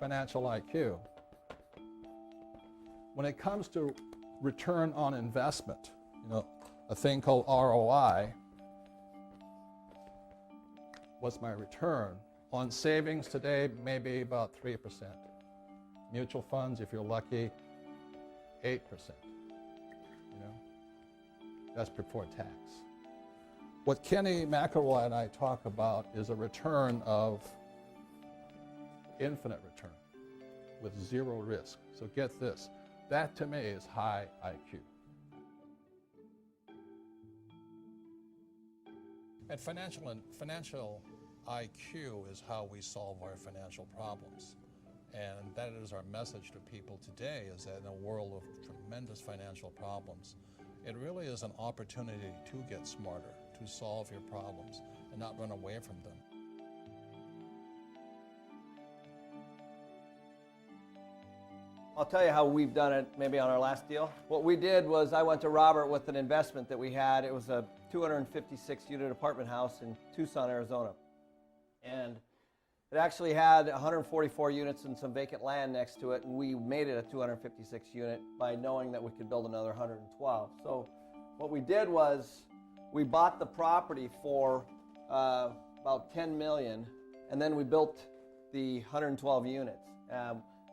financial IQ. When it comes to return on investment, a thing called ROI, what's my return? On savings today, maybe about 3%. Mutual funds, if you're lucky, 8%. That's before tax. What Kenny McElroy and I talk about is a return of infinite return with zero risk. So get this, that to me is high IQ. And financial IQ is how we solve our financial problems. And that is our message to people today, is that in a world of tremendous financial problems, it really is an opportunity to get smarter, to solve your problems, and not run away from them. I'll tell you how we've done it maybe on our last deal. What we did was I went to Robert with an investment that we had. It was a 256-unit apartment house in Tucson, Arizona. And it actually had 144 units and some vacant land next to it, and we made it a 256 unit by knowing that we could build another 112. So what we did was we bought the property for about $10 million, and then we built the 112 units.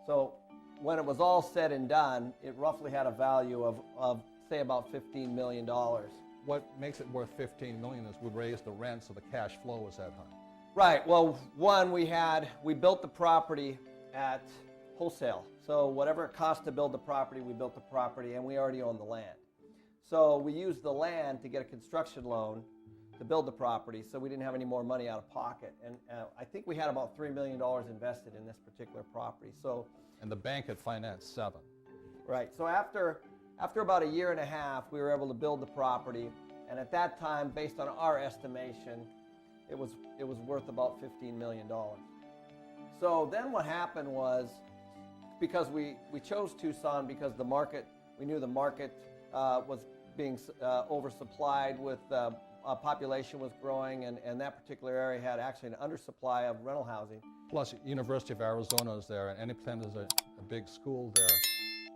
So when it was all said and done, it roughly had a value of say about $15 million. What makes it worth $15 million is we raised the rent, so the cash flow was that high. Right. Well, one, we built the property at wholesale. So whatever it cost to build the property, we built the property, and we already own the land. So we used the land to get a construction loan to build the property, so we didn't have any more money out of pocket. And I think we had about $3 million invested in this particular property. And the bank had financed $7 million. Right. So after about a year and a half, we were able to build the property, and at that time, based on our estimation, it was worth about $15 million. So then what happened was, because we chose Tucson because we knew the market was being oversupplied with population was growing, and that particular area had actually an undersupply of rental housing. Plus, University of Arizona is there, and anytime there's a big school there,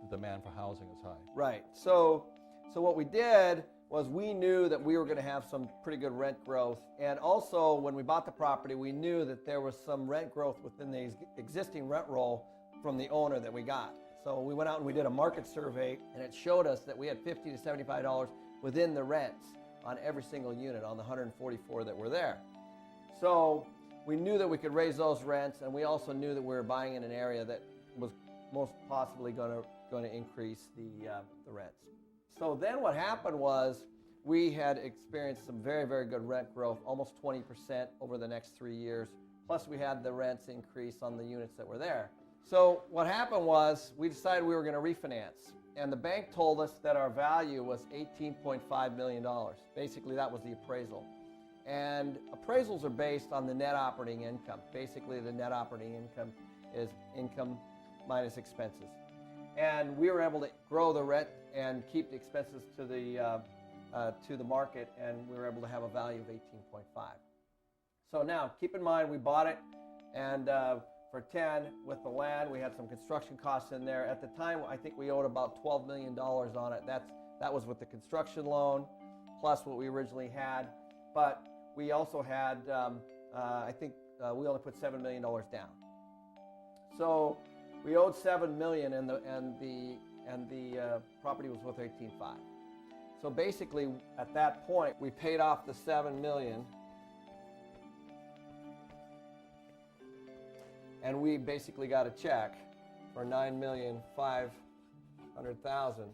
the demand for housing is high. Right. So what we did was we knew that we were going to have some pretty good rent growth. And also, when we bought the property, we knew that there was some rent growth within the existing rent roll from the owner that we got. So we went out and we did a market survey, and it showed us that we had $50 to $75 within the rents on every single unit on the 144 that were there. So we knew that we could raise those rents, and we also knew that we were buying in an area that was most possibly going to increase the rents. So then what happened was we had experienced some very, very good rent growth, almost 20% over the next 3 years. Plus we had the rents increase on the units that were there. So what happened was we decided we were going to refinance. And the bank told us that our value was $18.5 million. Basically, that was the appraisal. And appraisals are based on the net operating income. Basically, the net operating income is income minus expenses. And we were able to grow the rent and keep the expenses to the market, and we were able to have a value of 18.5. So now, keep in mind, we bought it, and for 10 with the land, we had some construction costs in there. At the time, I think we owed about $12 million on it. That was with the construction loan, plus what we originally had. But we also had, I think we only put $7 million down. So we owed $7 million, and the property was worth $18.5. So basically, at that point, we paid off the $7 million, and we basically got a check for $9,500,000.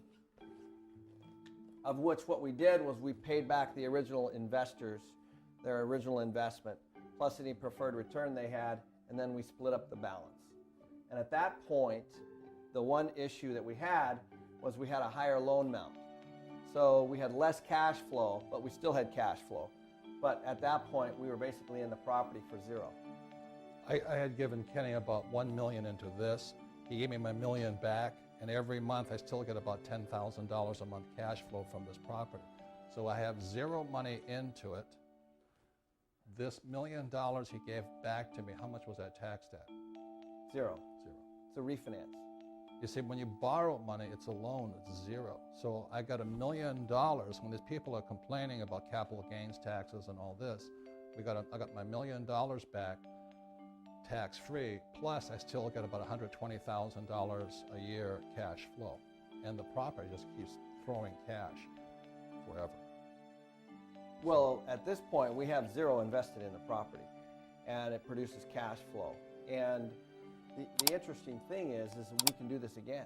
Of which, what we did was we paid back the original investors their original investment, plus any preferred return they had, and then we split up the balance. And at that point, the one issue that we had was we had a higher loan amount. So we had less cash flow, but we still had cash flow. But at that point, we were basically in the property for zero. I had given Kenny about $1 million into this. He gave me my $1 million back, and every month I still get about $10,000 a month cash flow from this property. So I have zero money into it. This $1 million he gave back to me, how much was that taxed at? Zero. Zero. It's a refinance. You see, when you borrow money, it's a loan, it's zero. So I got $1 million when these people are complaining about capital gains taxes and all this. I got my $1 million back tax-free, plus I still get about $120,000 a year cash flow. And the property just keeps throwing cash forever. Well, at this point, we have zero invested in the property, and it produces cash flow. And the interesting thing is we can do this again.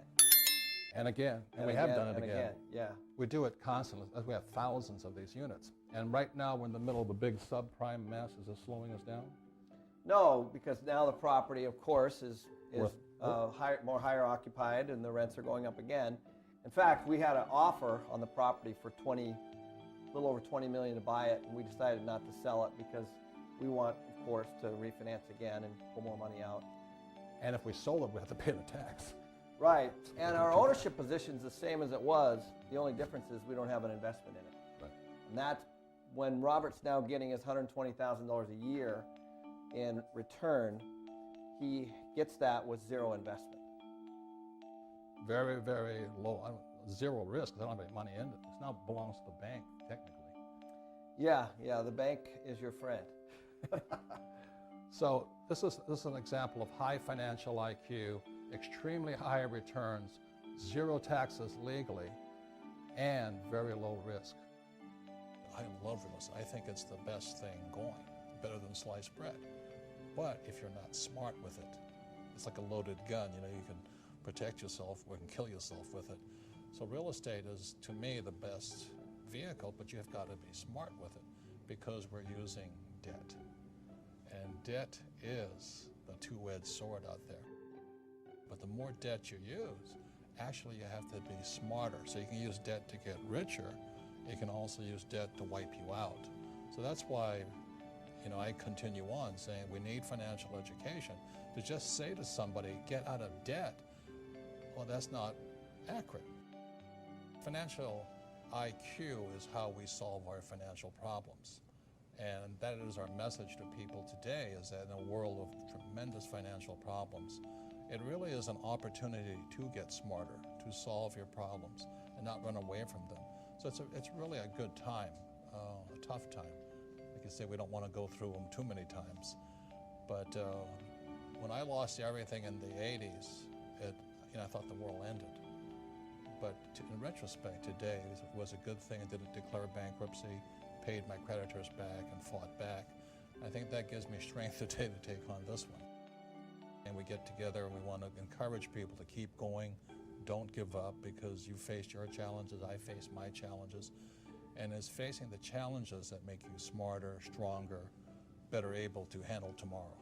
And again, and we have done it again. Yeah. We do it constantly. We have thousands of these units. And right now we're in the middle of a big subprime mess. Is this slowing us down? No, because now the property, of course, is more higher occupied, and the rents are going up again. In fact, we had an offer on the property for a little over $20 million to buy it, and we decided not to sell it because we want, of course, to refinance again and pull more money out. And if we sold it, we have to pay the tax. Right, and our ownership position is the same as it was. The only difference is we don't have an investment in it. Right. And that's when Robert's now getting his $120,000 a year in return, he gets that with zero investment. Very, very low, zero risk. I don't have any money in it. It now belongs to the bank, technically. Yeah, the bank is your friend. So this is an example of high financial IQ, extremely high returns, zero taxes legally, and very low risk. I love real estate. I think it's the best thing going, better than sliced bread. But if you're not smart with it, it's like a loaded gun. You know, you can protect yourself or you can kill yourself with it. So real estate is, to me, the best vehicle, but you've got to be smart with it because we're using debt. And debt is the two-edged sword out there. But the more debt you use, actually you have to be smarter. So you can use debt to get richer. You can also use debt to wipe you out. So that's why, I continue on saying we need financial education. To just say to somebody, get out of debt, well, that's not accurate. Financial IQ is how we solve our financial problems. And that is our message to people today, is that in a world of tremendous financial problems, it really is an opportunity to get smarter, to solve your problems, and not run away from them. So it's really a good time, a tough time. Like you say, we don't want to go through them too many times. But when I lost everything in the 80s, I thought the world ended. But in retrospect, today, it was a good thing. I didn't declare bankruptcy, paid my creditors back, and fought back. I think that gives me strength today to take on this one. And we get together and we want to encourage people to keep going. Don't give up, because you faced your challenges, I faced my challenges. And it's facing the challenges that make you smarter, stronger, better able to handle tomorrow.